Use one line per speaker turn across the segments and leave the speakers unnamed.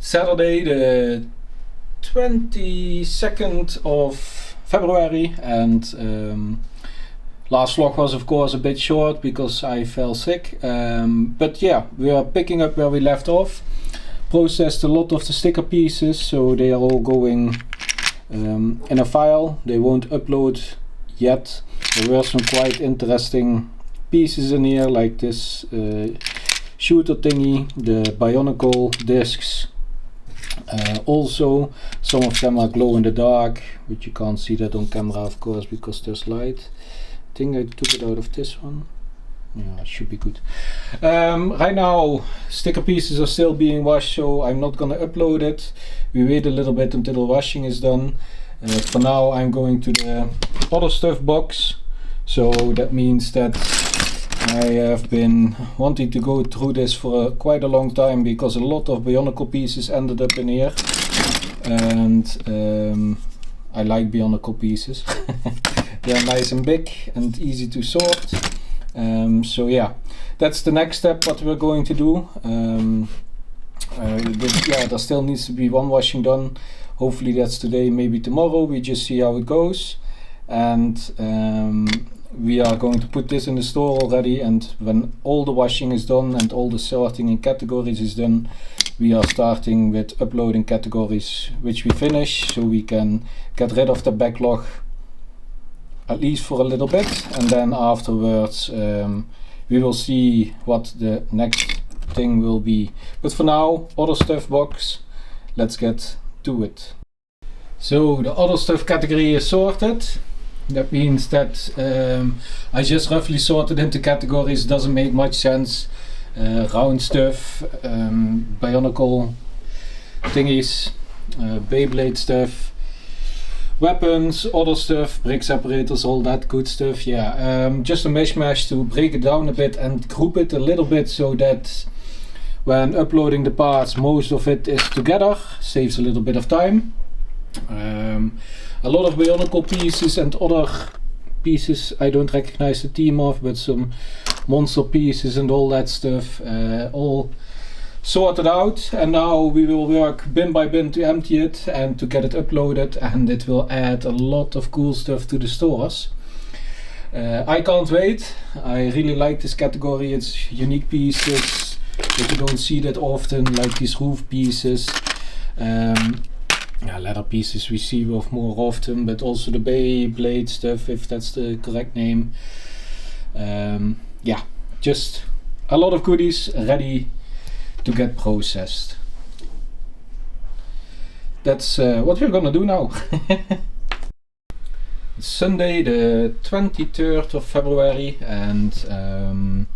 Saturday the 22nd of February, and last vlog was of course a bit short because I fell sick, but yeah, we are picking up where we left off. Processed a lot of the sticker pieces, so they are all going in a file. They won't upload yet. There were some quite interesting pieces in here, like this shooter thingy, the Bionicle discs. Also, some of them are glow in the dark, but you can't see that on camera of course because there's light. I think I took it out of this one. Yeah, it should be good. Right now sticker pieces are still being washed, so I'm not gonna upload it. We wait a little bit until the washing is done. For now I'm going to the other stuff box, so that means that I have been wanting to go through this for quite a long time because a lot of Bionicle pieces ended up in here, and I like Bionicle pieces. They're nice and big and easy to sort. So yeah, that's the next step what we're going to do. Yeah, there still needs to be one washing done. Hopefully that's today, maybe tomorrow. We just see how it goes, and we are going to put this in the store already, and when all the washing is done and all the sorting in categories is done, we are starting with uploading categories which we finish, so we can get rid of the backlog at least for a little bit, and then afterwards we will see what the next thing will be. But for now, other stuff box, let's get to it. So the other stuff category is sorted. That means that I just roughly sorted into categories. Doesn't make much sense. Round stuff, Bionicle thingies, Beyblade stuff, weapons, other stuff, brick separators, all that good stuff. Yeah, just a mishmash to break it down a bit and group it a little bit so that when uploading the parts most of it is together, saves a little bit of time. A lot of Bionicle pieces and other pieces I don't recognize the team of, but some monster pieces and all that stuff, all sorted out, and now we will work bin by bin to empty it and to get it uploaded, and it will add a lot of cool stuff to the stores. I can't wait. I really like this category. It's unique pieces that you don't see that often, like these roof pieces. Yeah, leather pieces we see of more often, but also the Beyblade stuff, if that's the correct name. Yeah, just a lot of goodies ready to get processed. That's what we're gonna do now. It's Sunday the 23rd of February, and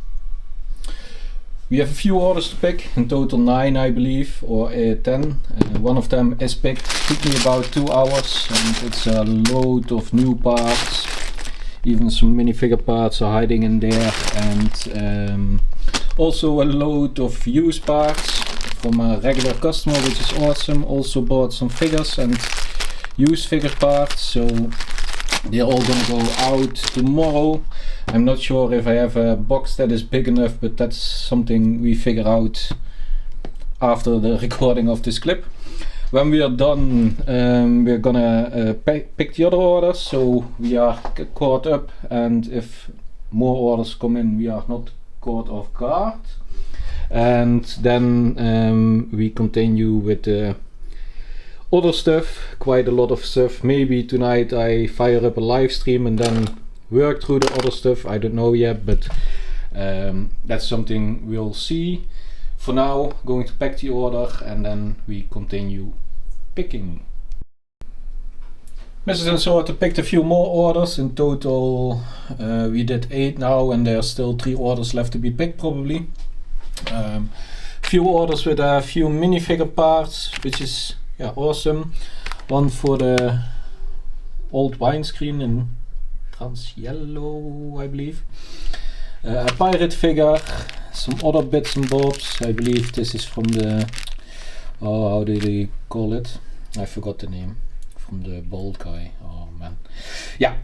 we have a few orders to pick, in total 9 I believe, or 10. One of them is picked, took me about 2 hours, and it's a load of new parts. Even some minifigure parts are hiding in there, and also a load of used parts from a regular customer, which is awesome. Also bought some figures and used figure parts, so they're all gonna go out tomorrow. I'm not sure if I have a box that is big enough, but that's something we figure out after the recording of this clip. When we are done, we're gonna pick the other orders, so we are caught up, and if more orders come in, we are not caught off guard. And then we continue with the other stuff, quite a lot of stuff. Maybe tonight I fire up a live stream and then work through the other stuff. I don't know yet, but that's something we'll see. For now, going to pack the order and then we continue picking. Mrs. and Sorted picked a few more orders. In total we did 8 now, and there are still 3 orders left to be picked probably. Few orders with a few minifigure parts, which is awesome. One for the old windscreen in trans yellow, I believe. A pirate figure, some other bits and bobs. I believe this is from the, how do they call it? I forgot the name. From the bald guy. Oh man. Yeah.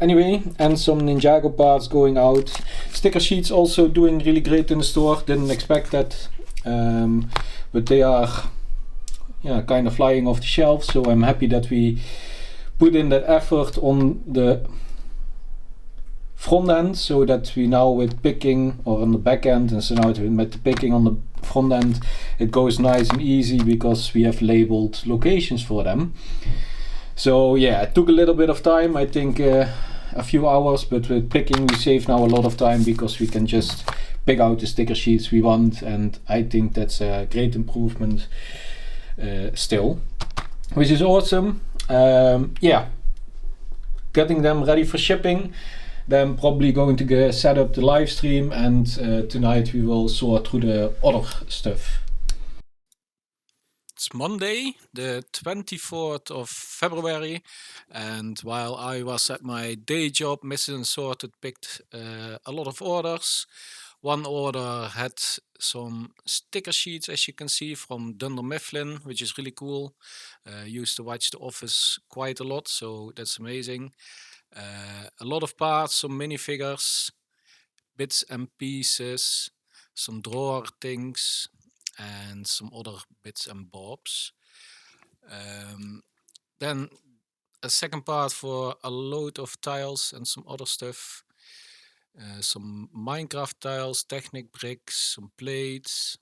Anyway, and some Ninjago parts going out. Sticker sheets also doing really great in the store. Didn't expect that. But they are yeah, kind of flying off the shelf. So I'm happy that we put in that effort on the front end, so that we now with picking, or on the back end, and so now with the picking on the front end, it goes nice and easy because we have labeled locations for them. So yeah, it took a little bit of time, I think a few hours, but with picking we save now a lot of time because we can just pick out the sticker sheets we want, and I think that's a great improvement still, which is awesome. Yeah, getting them ready for shipping. Then probably going to set up the live stream, and tonight we will sort through the other stuff.
It's Monday, the 24th of February, and while I was at my day job, Mrs. Unsorted picked a lot of orders. One order had some sticker sheets, as you can see, from Dunder Mifflin, which is really cool. Used to watch The Office quite a lot, so that's amazing. A lot of parts, some minifigures, bits and pieces, some drawer things, and some other bits and bobs. Then a second part for a load of tiles and some other stuff. Some Minecraft tiles, Technic bricks, some plates,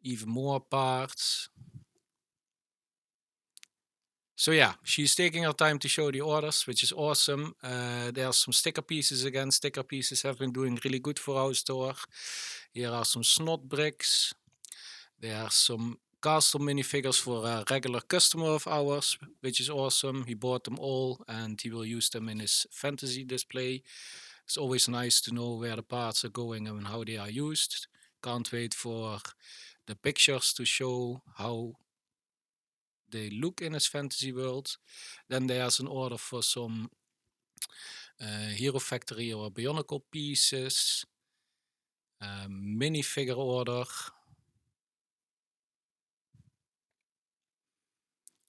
even more parts. So yeah, she's taking her time to show the orders, which is awesome. There are some sticker pieces again. Sticker pieces have been doing really good for our store. Here are some SNOT bricks. There are some castle minifigures for a regular customer of ours, which is awesome. He bought them all and he will use them in his fantasy display. It's always nice to know where the parts are going and how they are used. Can't wait for the pictures to show how they look in his fantasy world. Then there's an order for some Hero Factory or Bionicle pieces. Minifigure order.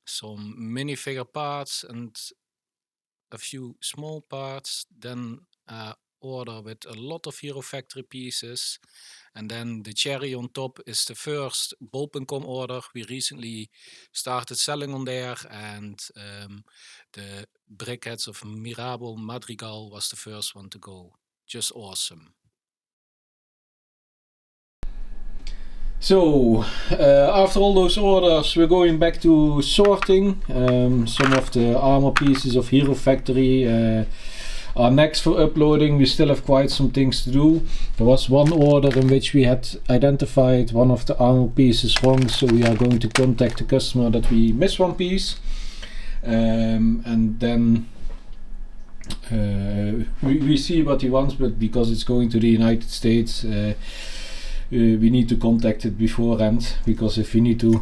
Some minifigure parts and a few small parts. Then order with a lot of Hero Factory pieces, and then the cherry on top is the first bol.com order. We recently started selling on there, and the brickheads of Mirabel Madrigal was the first one to go. Just awesome.
So after all those orders, we're going back to sorting. Some of the armor pieces of Hero Factory are next for uploading. We still have quite some things to do. There was one order in which we had identified one of the armor pieces wrong, so we are going to contact the customer that we missed one piece, and then we see what he wants, but because it's going to the United States, we need to contact it beforehand, because if we need to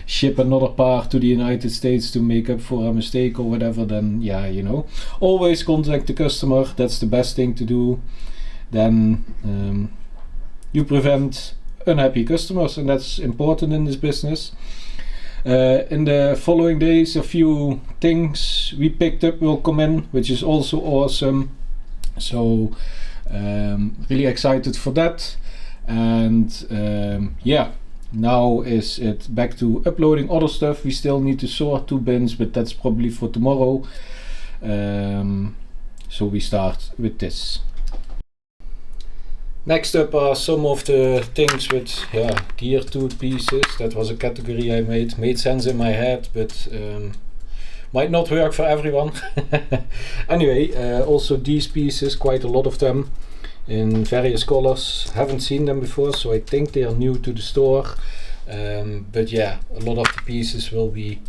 ship another part to the United States to make up for a mistake or whatever, then yeah, you know, always contact the customer. That's the best thing to do. Then you prevent unhappy customers, and that's important in this business. In the following days, a few things we picked up will come in, which is also awesome. So really excited for that. And yeah, now is it back to uploading other stuff. We still need to sort 2 bins, but that's probably for tomorrow. So we start with this. Next up are some of the things with gear tooth pieces. That was a category I made sense in my head, but might not work for everyone. Anyway, also these pieces, quite a lot of them in various colors. Haven't seen them before, so I think they are new to the store. But yeah, a lot of the pieces will be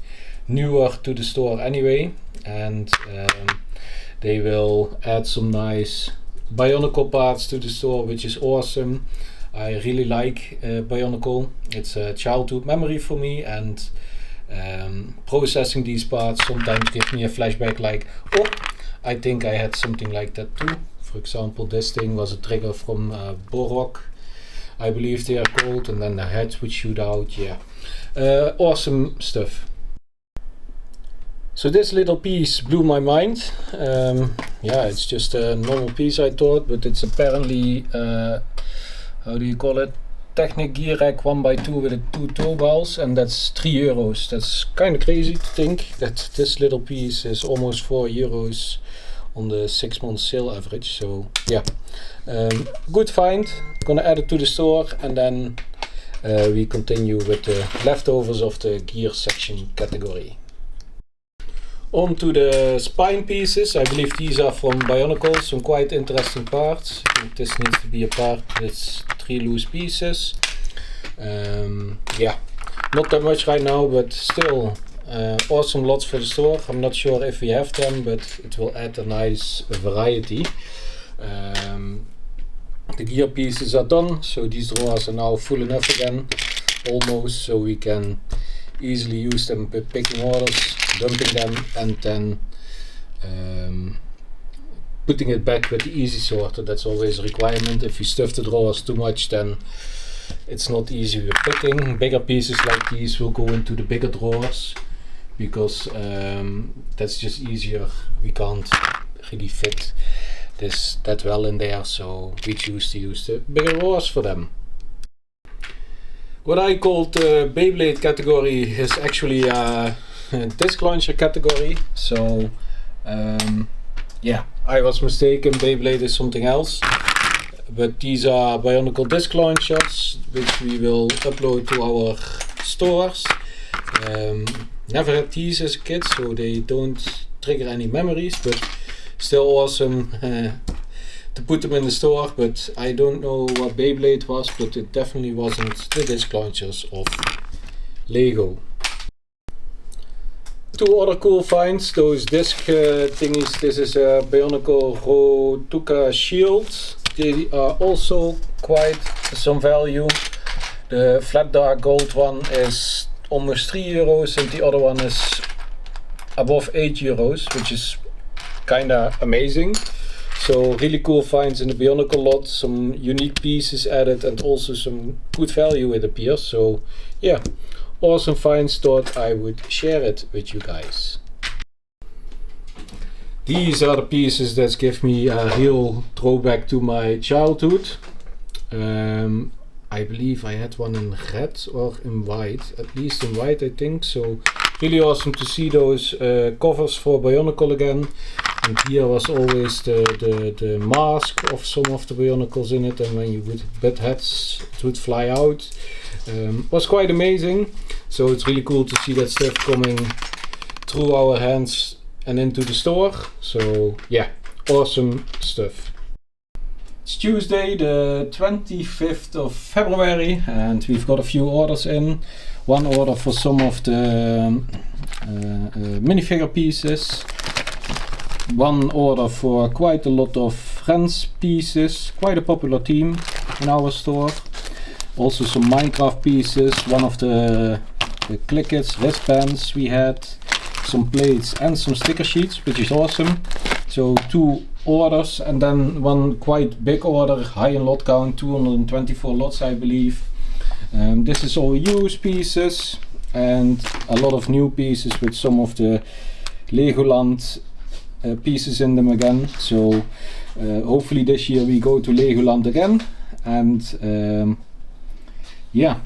newer to the store anyway, and they will add some nice Bionicle parts to the store, which is awesome. I really like Bionicle. It's a childhood memory for me, and processing these parts sometimes gives me a flashback like, oh, I think I had something like that too. For example, this thing was a trigger from Borok, I believe they are called, and then the heads would shoot out. Yeah, awesome stuff. So this little piece blew my mind. Yeah, it's just a normal piece I thought, but it's apparently, how do you call it? Technic gear rack 1x2 with 2 towbells, and that's €3. That's kind of crazy to think that this little piece is almost €4 on the 6-month sale average. So yeah, good find. Gonna add it to the store, and then we continue with the leftovers of the gear section category. On to the spine pieces. I believe these are from Bionicle, some quite interesting parts. I think this needs to be a part. It's 3 loose pieces. Yeah, not that much right now, but still awesome lots for the store. I'm not sure if we have them, but it will add a nice variety. The gear pieces are done, so these drawers are now full enough again, almost, so we can easily use them with picking orders, dumping them, and then putting it back with the easy sorter. That's always a requirement. If you stuff the drawers too much, then it's not easy with picking. Bigger pieces like these will go into the bigger drawers, because that's just easier. We can't really fit this that well in there, so we choose to use the bigger drawers for them. What I called the Beyblade category is actually a disc launcher category. So yeah, I was mistaken. Beyblade is something else. But these are Bionicle disc launchers, which we will upload to our stores. Never had these as a kid, so they don't trigger any memories, but still awesome to put them in the store. But I don't know what Beyblade was, but it definitely wasn't the disc launchers of Lego. Two other cool finds, those disc thingies. This is a Bionicle Rotuka shield. They are also quite some value. The flat dark gold one is almost €3 and the other one is above €8, which is kinda amazing. So really cool finds in the Bionicle lot, some unique pieces added and also some good value it appears. So yeah, awesome finds, thought I would share it with you guys. These are the pieces that give me a real throwback to my childhood. I believe I had one in red or in white, at least in white I think. So really awesome to see those covers for Bionicle again. And here was always the mask of some of the Bionicles in it, and when you would butt heads it would fly out. Was quite amazing. So it's really cool to see that stuff coming through our hands and into the store. So yeah, awesome stuff. It's Tuesday the 25th of February and we've got a few orders in. One order for some of the minifigure pieces. One order for quite a lot of Friends pieces, quite a popular team in our store. Also some Minecraft pieces, one of the Clickets, wristbands we had, some plates and some sticker sheets, which is awesome. So 2 orders and then one quite big order, high in lot count, 224 lots I believe. This is all used pieces and a lot of new pieces with some of the Legoland pieces in them again. So hopefully this year we go to Legoland again, and yeah,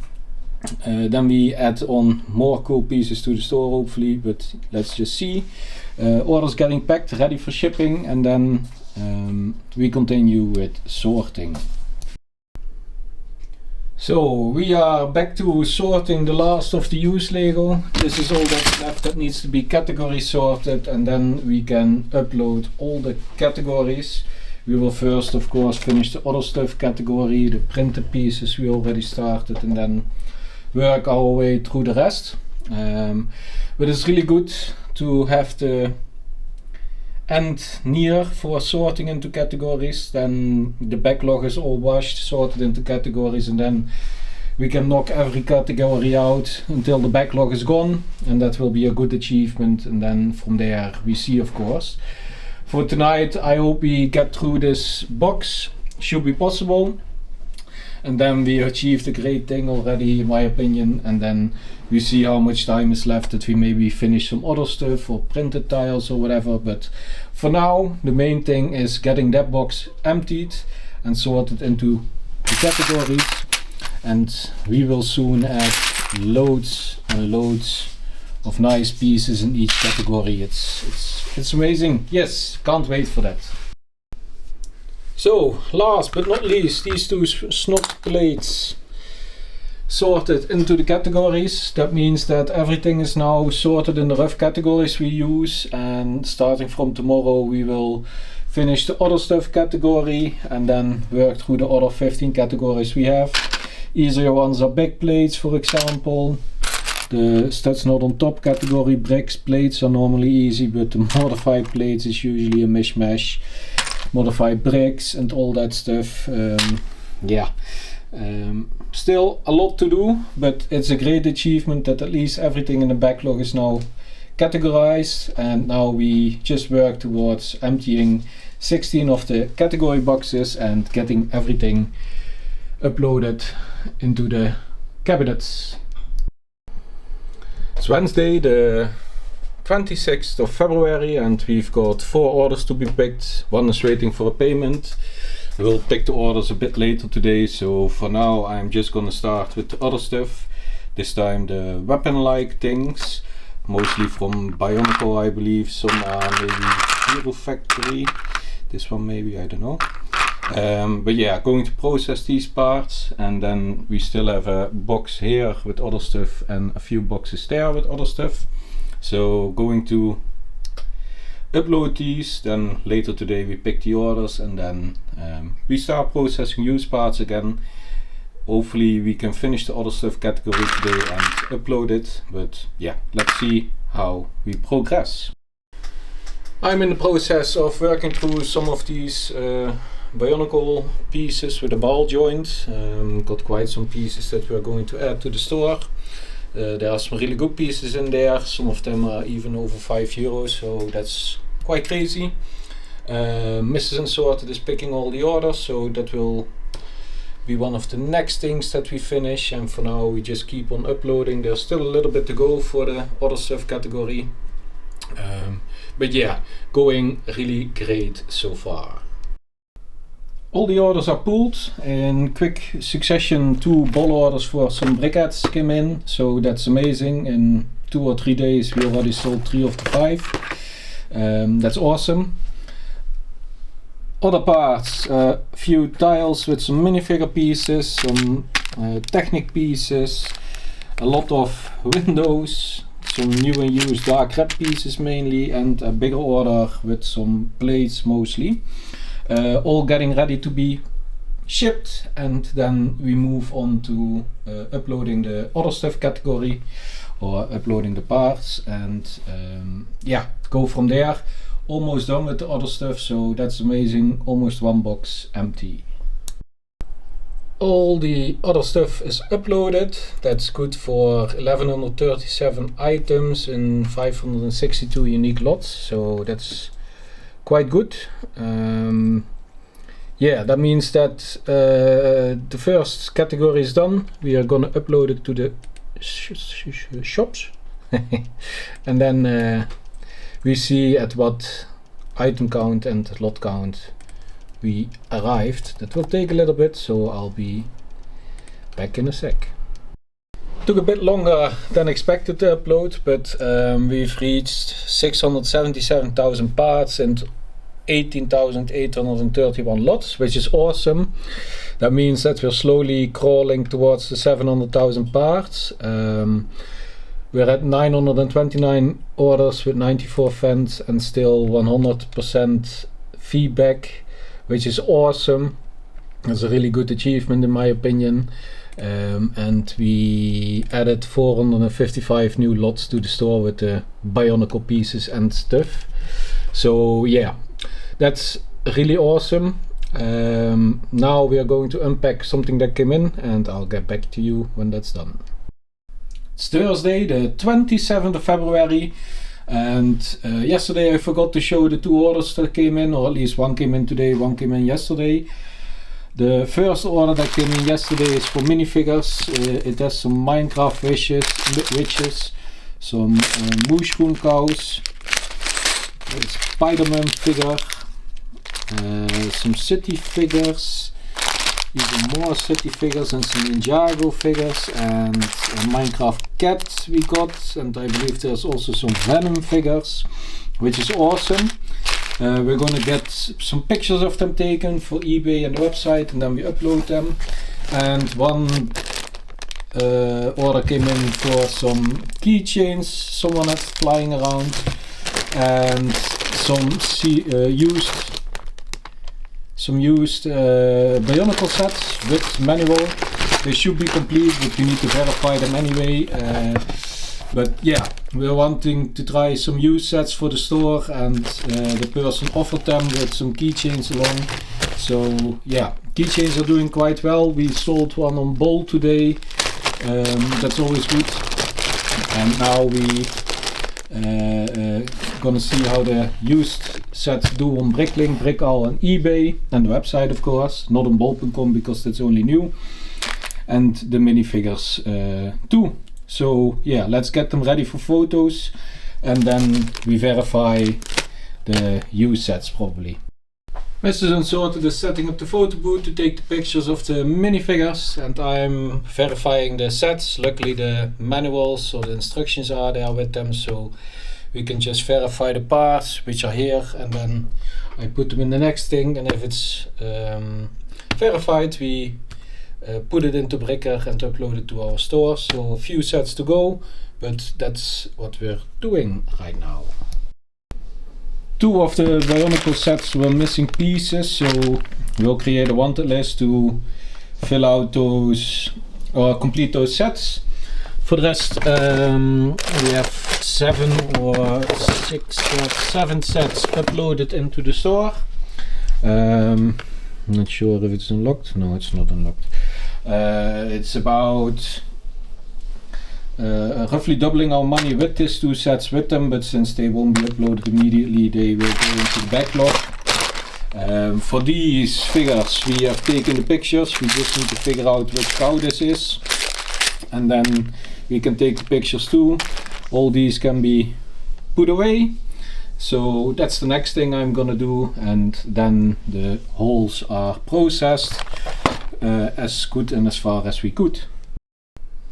then we add on more cool pieces to the store hopefully, but let's just see. Orders getting packed, ready for shipping, and then we continue with sorting. So we are back to sorting the last of the used Lego. This is all that's left that needs to be category sorted, and then we can upload all the categories. We will first of course finish the other stuff category, the printed pieces we already started, and then work our way through the rest. But it's really good to have the end near for sorting into categories. Then the backlog is all washed, sorted into categories, and then we can knock every category out until the backlog is gone, and that will be a good achievement. And then from there we see, of course. For tonight I hope we get through this box, should be possible, and then we achieved a great thing already in my opinion, and then we see how much time is left that we maybe finish some other stuff or printed tiles or whatever. But for now the main thing is getting that box emptied and sorted into the categories, and we will soon add loads and loads of nice pieces in each category. It's amazing. Yes, can't wait for that. So last but not least, these two SNOT plates sorted into the categories. That means that everything is now sorted in the rough categories we use, and starting from tomorrow we will finish the other stuff category and then work through the other 15 categories we have. Easier ones are big plates, for example. The studs not on top category bricks plates are normally easy, but the modified plates is usually a mishmash. Modified bricks and all that stuff. Still a lot to do, but it's a great achievement that at least everything in the backlog is now categorized, and now we just work towards emptying 16 of the category boxes and getting everything uploaded into the cabinets. It's Wednesday the 26th of February and we've got 4 orders to be picked. One is waiting for a payment. We'll pick the orders a bit later today, so for now I'm just gonna start with the other stuff. This time the weapon-like things, mostly from Bionicle I believe. Some are maybe Hero Factory. This one maybe, I don't know. But yeah, going to process these parts, and then we still have a box here with other stuff and a few boxes there with other stuff. So going to upload these, then later today we pick the orders, and then we start processing used parts again. Hopefully we can finish the other stuff category today and upload it, but yeah, let's see how we progress. I'm in the process of working through some of these Bionicle pieces with a ball joint. Got quite some pieces that we are going to add to the store. There are some really good pieces in there. Some of them are even over €5, so that's quite crazy. Mrs. Unsorted is picking all the orders, so that will be one of the next things that we finish, and for now we just keep on uploading. There's still a little bit to go for the other stuff category, but yeah, going really great so far. All the orders are pulled in quick succession. 2 ball orders for some briquettes came in, so that's amazing. In 2 or 3 days we already sold 3 of the 5. That's awesome. Other parts, a few tiles with some minifigure pieces, some Technic pieces, a lot of windows, some new and used dark red pieces mainly, and a bigger order with some plates mostly. All getting ready to be shipped, and then we move on to uploading the other stuff category, or uploading the parts, and yeah, go from there. Almost done with the other stuff, so that's amazing. Almost 1 box empty. All the other stuff is uploaded. That's good for 1137 items in 562 unique lots, so that's quite good. Yeah, that means that the first category is done. We are gonna upload it to the shops and then we see at what item count and lot count we arrived. That will take a little bit, so I'll be back in a sec. Took a bit longer than expected to upload, but we've reached 677,000 parts and 18,831 lots, which is awesome. That means that we're slowly crawling towards the 700,000 parts. We're at 929 orders with 94 fans and still 100% feedback, which is awesome. That's a really good achievement in my opinion. And we added 455 new lots to the store with the Bionicle pieces and stuff. So yeah, that's really awesome. Now we are going to unpack something that came in, and I'll get back to you when that's done. It's Thursday the 27th of February, and yesterday I forgot to show the 2 orders that came in, or at least one came in today, one came in yesterday. The first order that came in yesterday is for minifigures. It has some Minecraft witches, some mushroom cows, a Spider-Man figure, some city figures, even more city figures and some Ninjago figures and a Minecraft cat we got, and I believe there's also some Venom figures, which is awesome. We're gonna get some pictures of them taken for eBay and the website, and then we upload them. And one order came in for some keychains someone had flying around, and some used Bionicle sets with manual. They should be complete, but we need to verify them anyway. But yeah, we're wanting to try some used sets for the store, and the person offered them with some keychains along. So yeah, keychains are doing quite well. We sold one on Bol today. That's always good. And now we gonna see how the used sets do on BrickLink, brickowl and eBay, and the website of course, not on bol.com because that's only new, and the minifigures too. So yeah, let's get them ready for photos, and then we verify the used sets probably. Mr. Unsorted is setting up the photo booth to take the pictures of the minifigures, and I'm verifying the sets. Luckily the manuals or the instructions are there with them, so we can just verify the parts which are here, and then I put them in the next thing, and if it's verified we put it into Bricker and upload it to our store. So a few sets to go, but that's what we're doing right now. Two of the Bionicle sets were missing pieces, so we'll create a wanted list to fill out those or complete those sets. For the rest, we have 7 sets uploaded into the store. I'm not sure if it's unlocked. No, it's not unlocked. It's about roughly doubling our money with these 2 sets with them, but since they won't be uploaded immediately, they will go into the backlog. For these figures we have taken the pictures. We just need to figure out which cow this is, and then we can take the pictures too. All these can be put away, so that's the next thing I'm gonna do, and then the holes are processed as good and as far as we could.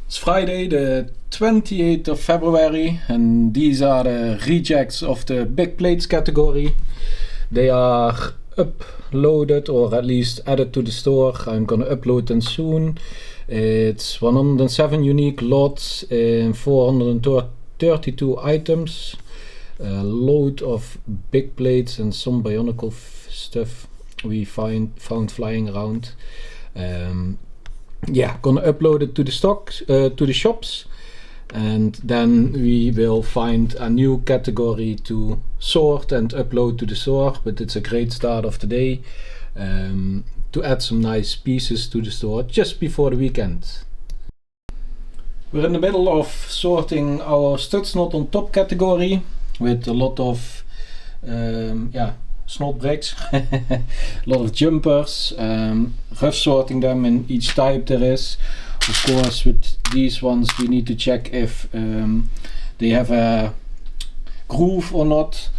It's Friday the 28th of February, and these are the rejects of the big plates category. They are uploaded, or at least added to the store. I'm gonna upload them soon. It's 107 unique lots and 432 items. A load of big plates and some Bionicle stuff we found flying around. Yeah, gonna upload it to the stocks, to the shops, and then we will find a new category to sort and upload to the store. But it's a great start of the day to add some nice pieces to the store just before the weekend. We're in the middle of sorting our SNOT on top category with a lot of SNOT bricks, a lot of jumpers, rough sorting them in each type there is. Of course, with these ones we need to check if they have a groove or not.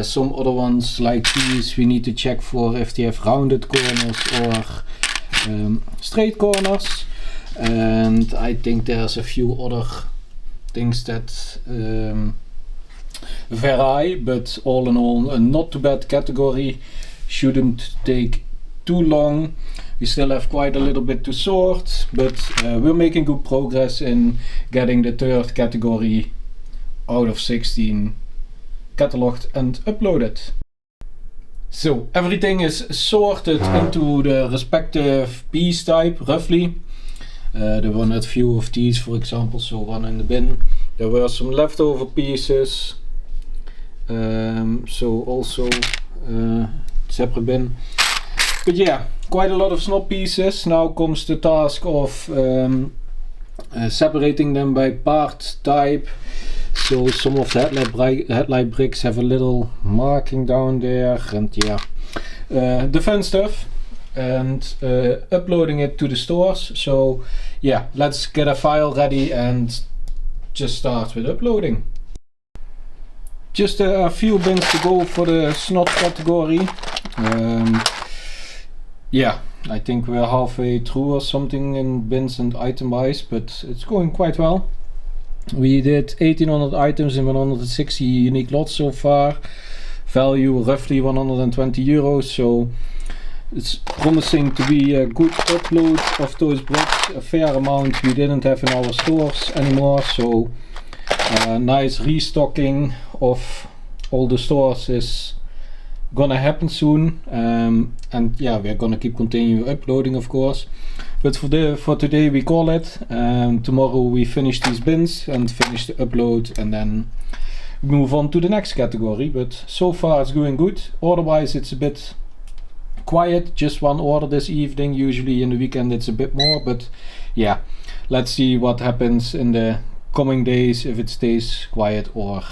Some other ones like these we need to check for if they have rounded corners or straight corners, and I think there's a few other things that vary, but all in all a not too bad category. Shouldn't take too long. We still have quite a little bit to sort, but we're making good progress in getting the 3rd category out of 16 cataloged and uploaded. So everything is sorted into the respective piece type roughly. There were not few of these, for example, so one in the bin. There were some leftover pieces, so also separate bin. But yeah, quite a lot of SNOT pieces. Now comes the task of separating them by part type. So some of the headlight bricks have a little marking down there, and yeah, the fun stuff, and uploading it to the stores. So yeah, let's get a file ready and just start with uploading. Just a few bins to go for the SNOT category. Yeah, I think we're halfway through or something in bins and item wise, but it's going quite well. We did 1800 items in 160 unique lots so far. Value roughly 120 euros, so it's promising to be a good upload of those bricks. A fair amount we didn't have in our stores anymore, so nice restocking of all the stores is gonna happen soon, and yeah, we're gonna keep continue uploading, of course. But for today we call it. Tomorrow we finish these bins and finish the upload, and then move on to the next category. But so far it's going good. Order-wise it's a bit quiet, just one order this evening. Usually in the weekend it's a bit more, but yeah, let's see what happens in the coming days, if it stays quiet or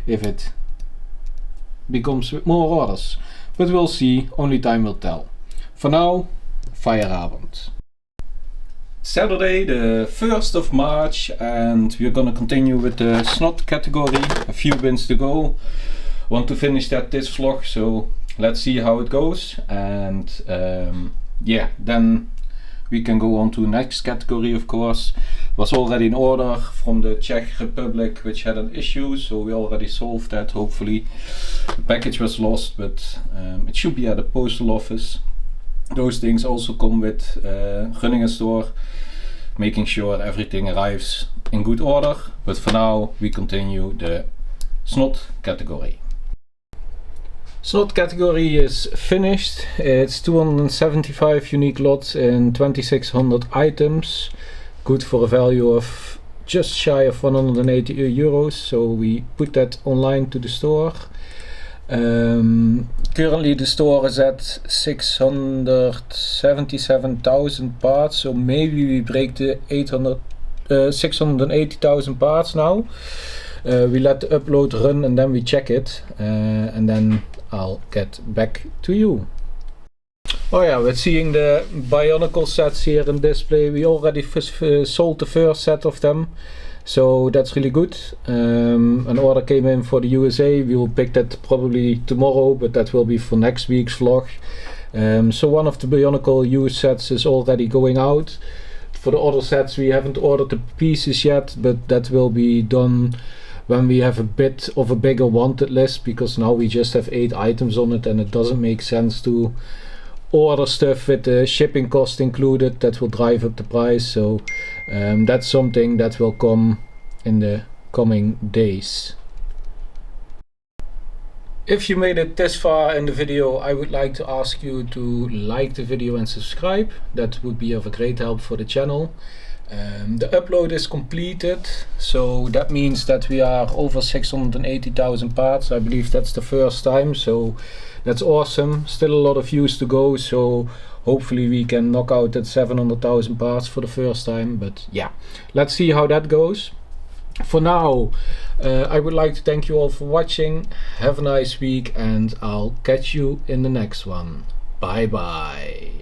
if it becomes with more orders. But we'll see, only time will tell. For now, Feierabend. Saturday the 1st of March, and we're gonna continue with the SNOT category. A few bins to go. Want to finish that this vlog, so let's see how it goes, and yeah, then we can go on to next category. Of course, was already an order from the Czech Republic which had an issue, so we already solved that. Hopefully the package was lost, but it should be at the postal office. Those things also come with running a store, making sure everything arrives in good order. But for now we continue the SNOT category. SNOT category is finished. It's 275 unique lots in 2600 items, good for a value of just shy of 180 euros. So we put that online to the store. Currently the store is at 677,000 parts, so maybe we break the 680,000 parts now. We let the upload run and then we check it, and then I'll get back to you. Oh yeah, we're seeing the Bionicle sets here in display. We already sold the first set of them, so that's really good. An order came in for the USA. We will pick that probably tomorrow, but that will be for next week's vlog. So one of the Bionicle used sets is already going out. For the other sets we haven't ordered the pieces yet, but that will be done when we have a bit of a bigger wanted list, because now we just have 8 items on it and it doesn't make sense to order stuff with the shipping cost included. That will drive up the price, so that's something that will come in the coming days. If you made it this far in the video, I would like to ask you to like the video and subscribe. That would be of a great help for the channel. The upload is completed, so that means that we are over 680,000 parts. I believe that's the first time, so that's awesome. Still a lot of views to go, so hopefully we can knock out that 700,000 parts for the first time. But yeah, let's see how that goes. For now, I would like to thank you all for watching. Have a nice week, and I'll catch you in the next one. Bye bye.